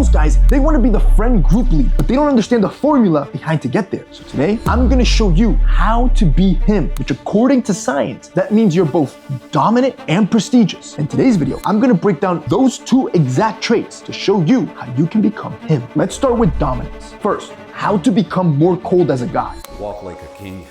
most guys, they want to be the friend group lead, but they don't understand the formula behind to get there. So today, I'm gonna show you how to be him, which according to science, that means you're both dominant and prestigious. In today's video, I'm gonna break down those two exact traits to show you how you can become him. Let's start with dominance. First, how to become more cold as a guy. Walk like a king,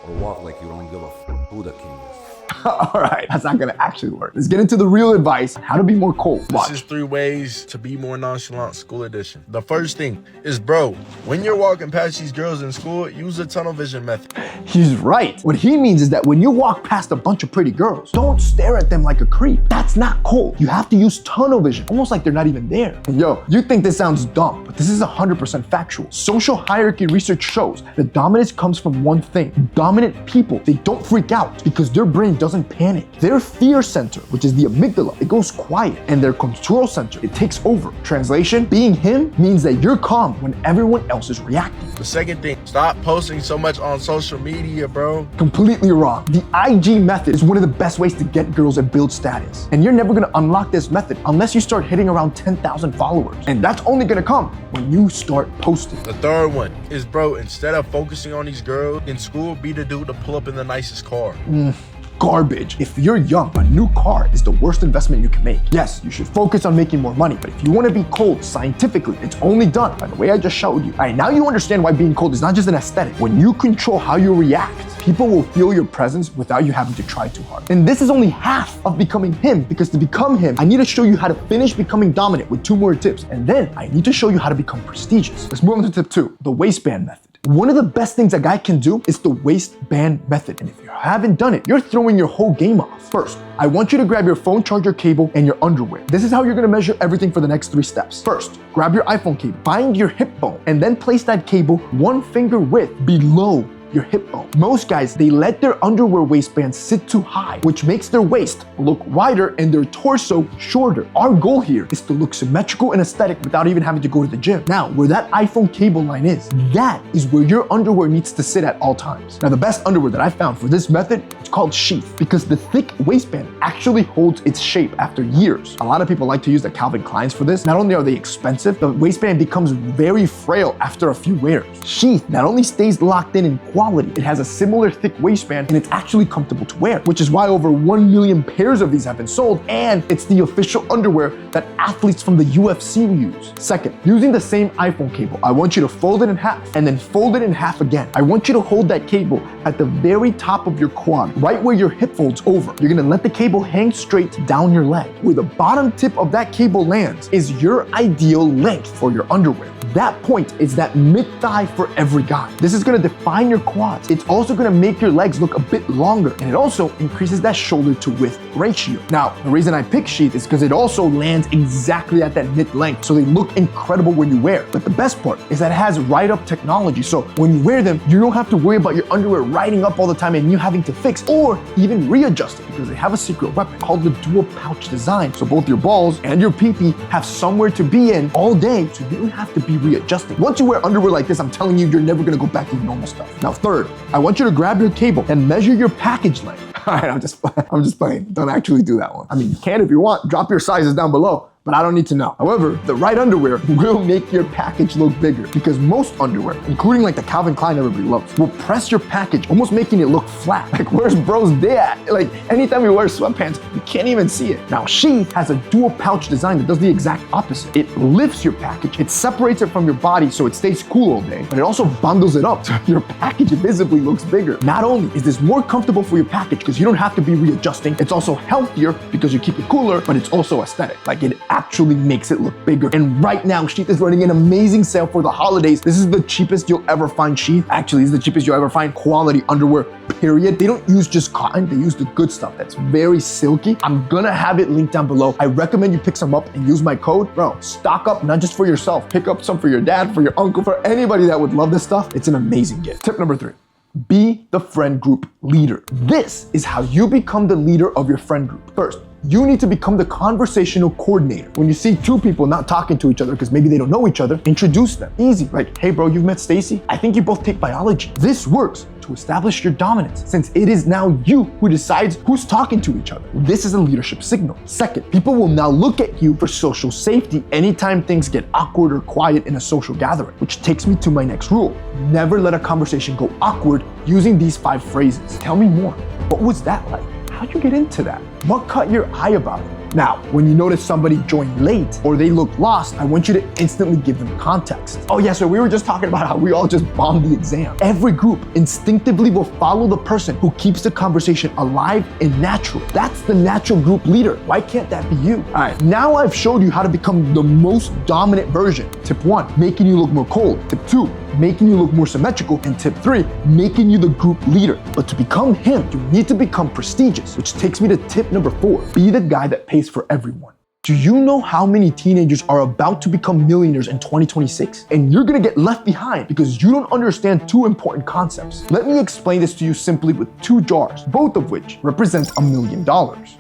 or walk like you don't give a who the king is. All right, that's not gonna actually work. Let's get into the real advice on how to be more cold. Watch. This is 3 ways to be more nonchalant, school edition. The first thing is, bro, when you're walking past these girls in school, use the tunnel vision method. He's right. What he means is that when you walk past a bunch of pretty girls, don't stare at them like a creep. That's not cold. You have to use tunnel vision, almost like they're not even there. And yo, you think this sounds dumb, but this is 100% factual. Social hierarchy research shows that dominance comes from one thing. Dominant people, they don't freak out because their brain doesn't panic. Their fear center, which is the amygdala, it goes quiet, and their control center, it takes over. Translation, being him means that you're calm when everyone else is reacting. The second thing, stop posting so much on social media, bro. Completely wrong. The IG method is one of the best ways to get girls and build status. And you're never gonna unlock this method unless you start hitting around 10,000 followers. And that's only gonna come when you start posting. The third one is, bro, instead of focusing on these girls in school, be the dude to pull up in the nicest car. Garbage. If you're young, a new car is the worst investment you can make. Yes, you should focus on making more money, but if you want to be cold scientifically, it's only done by the way I just showed you. All right, now you understand why being cold is not just an aesthetic. When you control how you react, people will feel your presence without you having to try too hard. And this is only half of becoming him, because to become him, I need to show you how to finish becoming dominant with 2 more tips. And then I need to show you how to become prestigious. Let's move on to tip 2, the waistband method. One of the best things a guy can do is the waistband method. And if you haven't done it, you're throwing your whole game off. First, I want you to grab your phone charger cable and your underwear. This is how you're gonna measure everything for the next 3 steps. First, grab your iPhone cable, find your hip bone, and then place that cable 1 finger width below your hip bone. Most guys, they let their underwear waistband sit too high, which makes their waist look wider and their torso shorter. Our goal here is to look symmetrical and aesthetic without even having to go to the gym. Now, where that iPhone cable line is, that is where your underwear needs to sit at all times. Now, the best underwear that I found for this method, it's called sheath, because the thick waistband actually holds its shape after years. A lot of people like to use the Calvin Kleins for this. Not only are they expensive, the waistband becomes very frail after a few wears. Sheath not only stays locked in quality, it has a similar thick waistband, and it's actually comfortable to wear, which is why over 1 million pairs of these have been sold, and it's the official underwear that athletes from the UFC use. Second, using the same iPhone cable, I want you to fold it in half and then fold it in half again. I want you to hold that cable at the very top of your quad, right where your hip folds over. You're gonna let the cable hang straight down your leg. Where the bottom tip of that cable lands is your ideal length for your underwear. That point is that mid-thigh for every guy. This is gonna define your quads. It's also gonna make your legs look a bit longer, and it also increases that shoulder to width ratio. Now, the reason I pick sheath is because it also lands exactly at that mid-length, so they look incredible when you wear. But the best part is that it has ride-up technology, so when you wear them, you don't have to worry about your underwear riding up all the time and you having to fix or even readjust it, because they have a secret weapon called the dual pouch design. So both your balls and your pee-pee have somewhere to be in all day, so you don't have to be readjusting. Once you wear underwear like this, I'm telling you, you're never gonna go back to your normal stuff. Now, third, I want you to grab your cable and measure your package length. All right, I'm just playing. Don't actually do that one. I mean, you can if you want. Drop your sizes down below, but I don't need to know. However, the right underwear will make your package look bigger, because most underwear, including like the Calvin Klein everybody loves, will press your package, almost making it look flat. Like, where's bro's day at? Like, anytime you wear sweatpants, you can't even see it. Now, sheath has a dual pouch design that does the exact opposite. It lifts your package, it separates it from your body so it stays cool all day, but it also bundles it up so your package visibly looks bigger. Not only is this more comfortable for your package because you don't have to be readjusting, it's also healthier because you keep it cooler, but it's also aesthetic. Like, it actually makes it look bigger. And right now, Sheath is running an amazing sale for the holidays. This is the cheapest you'll ever find Sheath. Actually, this is the cheapest you'll ever find quality underwear, period. They don't use just cotton, they use the good stuff that's very silky. I'm gonna have it linked down below. I recommend you pick some up and use my code. Bro, stock up, not just for yourself. Pick up some for your dad, for your uncle, for anybody that would love this stuff. It's an amazing gift. Tip number 3. Be the friend group leader. This is how you become the leader of your friend group. First, You need to become the conversational coordinator. When you see two people not talking to each other because maybe they don't know each other, introduce them. Easy. Like, hey bro, you've met Stacy? I think you both take biology. This works to establish your dominance, since it is now you who decides who's talking to each other. This is a leadership signal. Second, people will now look at you for social safety anytime things get awkward or quiet in a social gathering, which takes me to my next rule. Never let a conversation go awkward using these 5 phrases. Tell me more. What was that like? How'd you get into that? What caught your eye about it? Now, when you notice somebody joined late or they look lost, I want you to instantly give them context. Oh yeah, so we were just talking about how we all just bombed the exam. Every group instinctively will follow the person who keeps the conversation alive and natural. That's the natural group leader. Why can't that be you? All right, now I've showed you how to become the most dominant version. Tip 1, making you look more cold. Tip 2, making you look more symmetrical. And tip 3, making you the group leader. But to become him, you need to become prestigious, which takes me to tip number 4. Be the guy that pays for everyone. Do you know how many teenagers are about to become millionaires in 2026? And you're gonna get left behind because you don't understand 2 important concepts. Let me explain this to you simply with 2 jars, both of which represent $1 million.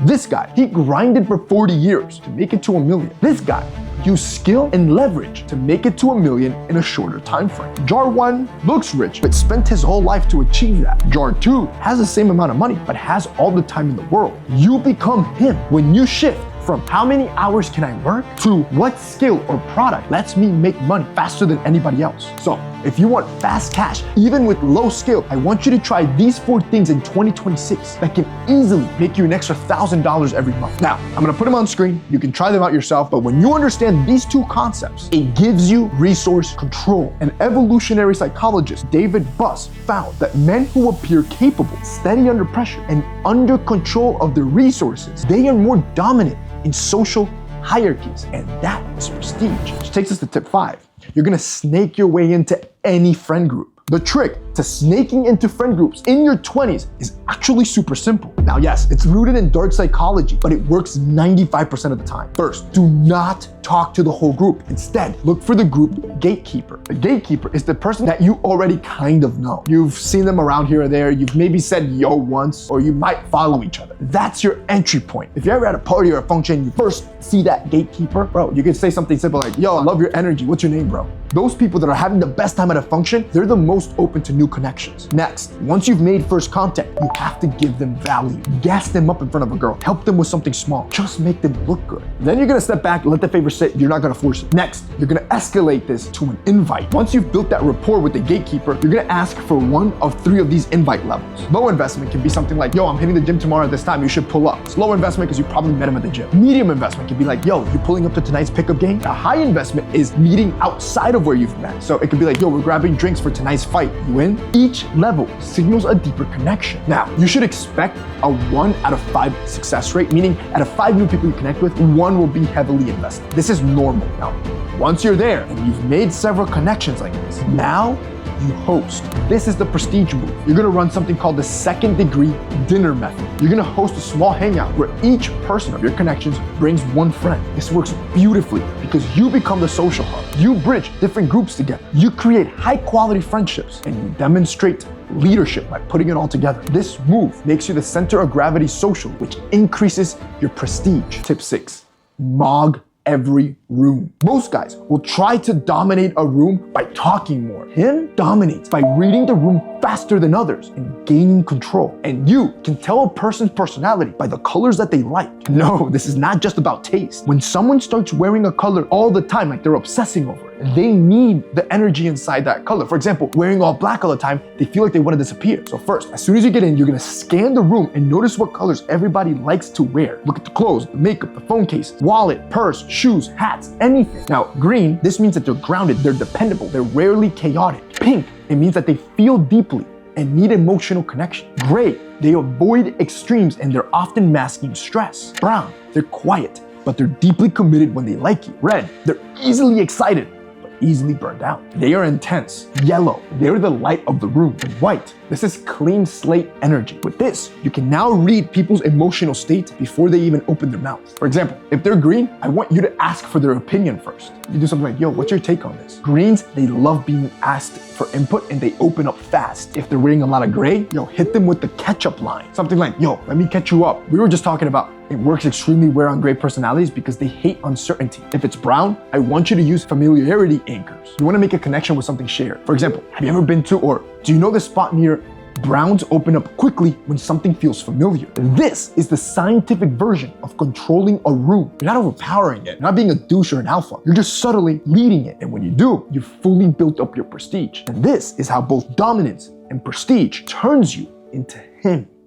This guy, he grinded for 40 years to make it to $1 million. This guy used skill and leverage to make it to $1 million in a shorter time frame. Jar 1 looks rich, but spent his whole life to achieve that. Jar 2 has the same amount of money, but has all the time in the world. You become him when you shift from how many hours can I work to what skill or product lets me make money faster than anybody else. So if you want fast cash, even with low skill, I want you to try these 4 things in 2026 that can easily make you an extra $1,000 every month. Now, I'm gonna put them on screen. You can try them out yourself, but when you understand these 2 concepts, it gives you resource control. An evolutionary psychologist, David Buss, found that men who appear capable, steady under pressure, and under control of their resources, they are more dominant in social hierarchies, and that is prestige. Which takes us to tip 5. You're gonna snake your way into any friend group. The trick to snaking into friend groups in your 20s is actually super simple. Now, yes, it's rooted in dark psychology, but it works 95% of the time. First, do not talk to the whole group. Instead, look for the group gatekeeper. The gatekeeper is the person that you already kind of know. You've seen them around here or there, you've maybe said yo once, or you might follow each other. That's your entry point. If you're ever at a party or a function, you first see that gatekeeper, bro, you could say something simple like, yo, I love your energy, what's your name, bro? Those people that are having the best time at a function, they're the most open to new connections. Next, once you've made first contact, you have to give them value. Gas them up in front of a girl. Help them with something small. Just make them look good. Then you're gonna step back, let the favor sit. You're not gonna force it. Next, you're gonna escalate this to an invite. Once you've built that rapport with the gatekeeper, you're gonna ask for one of 3 of these invite levels. Low investment can be something like, yo, I'm hitting the gym tomorrow at this time, you should pull up. Slow investment because you probably met him at the gym. Medium investment can be like, yo, you pulling up to tonight's pickup game? A high investment is meeting outside of where you've met. So it could be like, yo, we're grabbing drinks for tonight's fight. You in? Each level signals a deeper connection. Now, you should expect a 1 out of 5 success rate, meaning out of 5 new people you connect with, 1 will be heavily invested. This is normal. Now, once you're there and you've made several connections like this, now you host. This is the prestige move. You're gonna run something called the 2nd degree dinner method. You're gonna host a small hangout where each person of your connections brings 1 friend. This works beautifully because you become the social hub. You bridge different groups together. You create high quality friendships and you demonstrate leadership by putting it all together. This move makes you the center of gravity socially, which increases your prestige. Tip 6, mog every room. Most guys will try to dominate a room by talking more. Him dominates by reading the room faster than others and gaining control. And you can tell a person's personality by the colors that they like. No, this is not just about taste. When someone starts wearing a color all the time, like they're obsessing over it, they need the energy inside that color. For example, wearing all black all the time, they feel like they want to disappear. So first, as soon as you get in, you're gonna scan the room and notice what colors everybody likes to wear. Look at the clothes, the makeup, the phone case, wallet, purse, shoes, hats, anything. Now, green, this means that they're grounded, they're dependable, they're rarely chaotic. Pink, it means that they feel deeply and need emotional connection. Gray, they avoid extremes and they're often masking stress. Brown, they're quiet, but they're deeply committed when they like you. Red, they're easily excited, but easily burned out. They are intense. Yellow, they're the light of the room. And white, this is clean slate energy. With this, you can now read people's emotional state before they even open their mouth. For example, if they're green, I want you to ask for their opinion first. You do something like, yo, what's your take on this? Greens, they love being asked for input and they open up fast. If they're wearing a lot of gray, yo, hit them with the catch-up line. Something like, yo, let me catch you up. We were just talking about It works extremely well on great personalities because they hate uncertainty. If it's brown, I want you to use familiarity anchors. You want to make a connection with something shared. For example, have you ever been to, or do you know the spot near browns open up quickly when something feels familiar? This is the scientific version of controlling a room. You're not overpowering it. You're not being a douche or an alpha. You're just subtly leading it. And when you do, you've fully built up your prestige. And this is how both dominance and prestige turns you into him.